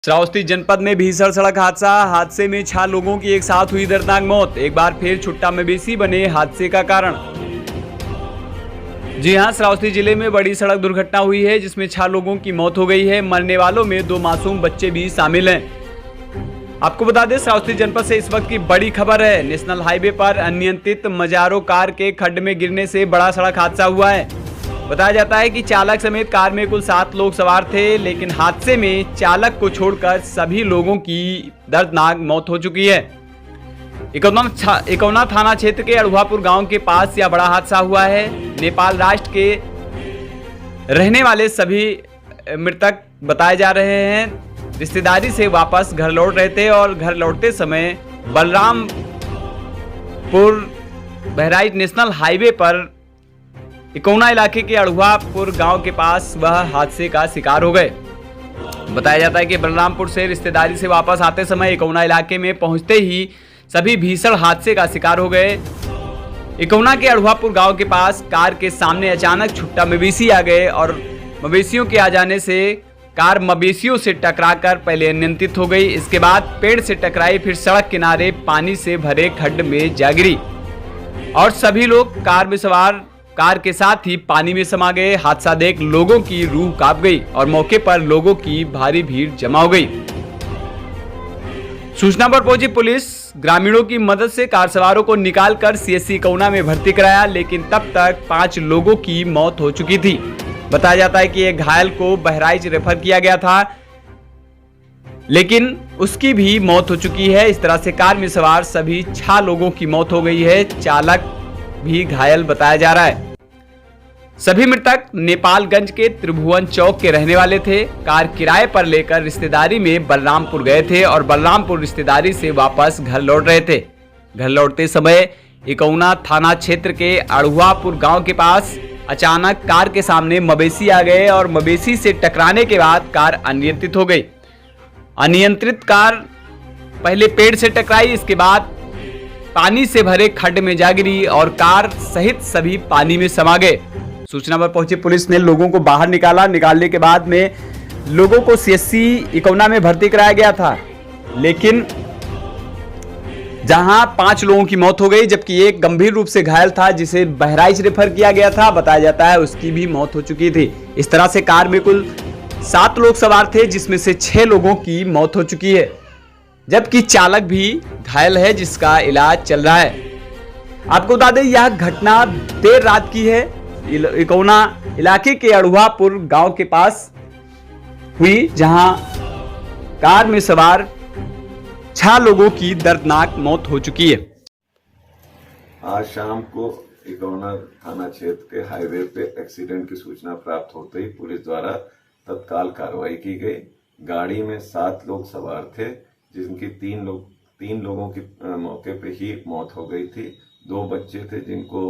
श्रावस्ती जनपद में भीषण सड़क हादसे में 6 लोगों की एक साथ हुई दर्दनाक मौत। एक बार फिर छुट्टा मवेशी बने हादसे का कारण। जी हां, श्रावस्ती जिले में बड़ी सड़क दुर्घटना हुई है जिसमें 6 लोगों की मौत हो गई है। मरने वालों में 2 मासूम बच्चे भी शामिल हैं। आपको बता दें, श्रावस्ती जनपद से इस वक्त की बड़ी खबर है। नेशनल हाईवे पर अनियंत्रित मजारो कार के खड्ड में गिरने से बड़ा सड़क हादसा हुआ है। बताया जाता है कि चालक समेत कार में कुल 7 लोग सवार थे, लेकिन हादसे में चालक को छोड़कर सभी लोगों की दर्दनाक मौत हो चुकी है। इकौना थाना क्षेत्र के अड़ुआपुर गांव के पास यह बड़ा हादसा हुआ है। नेपाल राष्ट्र के रहने वाले सभी मृतक बताए जा रहे हैं। रिश्तेदारी से वापस घर लौट रहे थे और घर लौटते समय बलरामपुर बहराइच नेशनल हाईवे पर इकौना इलाके के अड़ुआपुर गांव के पास वह हादसे का शिकार हो गए। बताया जाता है कि बलरामपुर से रिश्तेदारी से वापस आते समय इकौना इलाके में पहुंचते ही सभी भीषण हादसे का शिकार हो गए। इकौना के अड़ुआपुर गांव के पास कार के सामने अचानक छुट्टा मवेशी आ गए और मवेशियों के आ जाने से कार मवेशियों से टकराकर पहले अनियंत्रित हो गई। इसके बाद पेड़ से टकराई, फिर सड़क किनारे पानी से भरे खड्ड में जा गिरी और सभी लोग कार के साथ ही पानी में समा गए। हादसा देख लोगों की रूह कांप गई और मौके पर लोगों की भारी भीड़ जमा हो गई। सूचना पर पहुंची पुलिस ग्रामीणों की मदद से कार सवारों को निकालकर सीएससी इकौना में भर्ती कराया, लेकिन तब तक 5 लोगों की मौत हो चुकी थी। बताया जाता है कि एक घायल को बहराइच रेफर किया गया था, लेकिन उसकी भी मौत हो चुकी है। इस तरह से कार में सवार सभी 6 लोगों की मौत हो गई है। चालक भी घायल बताया जा रहा है। सभी मृतक नेपालगंज के त्रिभुवन चौक के रहने वाले थे। कार किराए पर लेकर रिश्तेदारी में बलरामपुर गए थे और बलरामपुर रिश्तेदारी से वापस घर लौट रहे थे। घर लौटते समय इकौना थाना क्षेत्र के अड़ुआपुर गांव के पास अचानक कार के सामने मवेशी आ गए और मवेशी से टकराने के बाद कार अनियंत्रित हो गई। अनियंत्रित कार पहले पेड़ से टकराई, इसके बाद पानी से भरे खड्ड में जा गिरी और कार सहित सभी पानी में समा गए। सूचना पर पहुंची पुलिस ने लोगों को बाहर निकालने के बाद में लोगों को सीएससी इकौना में भर्ती कराया गया था, लेकिन जहां 5 लोगों की मौत हो गई जबकि एक गंभीर रूप से घायल था जिसे बहराइच रेफर किया गया था। बताया जाता है उसकी भी मौत हो चुकी थी। इस तरह से कार में कुल 7 लोग सवार थे जिसमें से 6 लोगों की मौत हो चुकी है, जबकि चालक भी घायल है जिसका इलाज चल रहा है। आपको बता दें, यह घटना देर रात की है। इकौना इलाके के अड़ुआपुर गांव के पास हुई, जहां कार में सवार 6 लोगों की दर्दनाक मौत हो चुकी है। आज शाम को इकौना थाना क्षेत्र के हाईवे पे एक्सीडेंट की सूचना प्राप्त होते ही पुलिस द्वारा तत्काल कार्रवाई की गई। गाड़ी में 7 लोग सवार थे, जिनकी 3 लोगों की मौके पे ही मौत हो गई थी। 2 बच्चे थे जिनको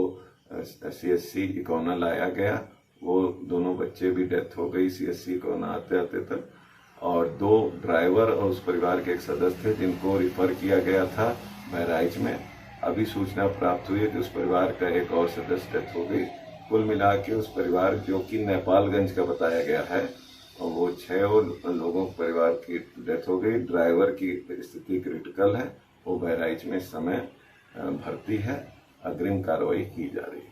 सीएससी इकौना लाया गया, वो दोनों बच्चे भी डेथ हो गई सीएससी इकौना आते आते तक। और 2 ड्राइवर और उस परिवार के एक सदस्य थे जिनको रिफर किया गया था बहराइच में। अभी सूचना प्राप्त हुई है कि उस परिवार का एक और सदस्य डेथ हो गई। कुल मिला के उस परिवार, जो कि नेपालगंज का बताया गया है, और वो 6 लोगों परिवार की डेथ हो गई। ड्राइवर की स्थिति क्रिटिकल है, वो बहराइच में इस समय भर्ती है। अग्रिम कार्रवाई की जा रही है।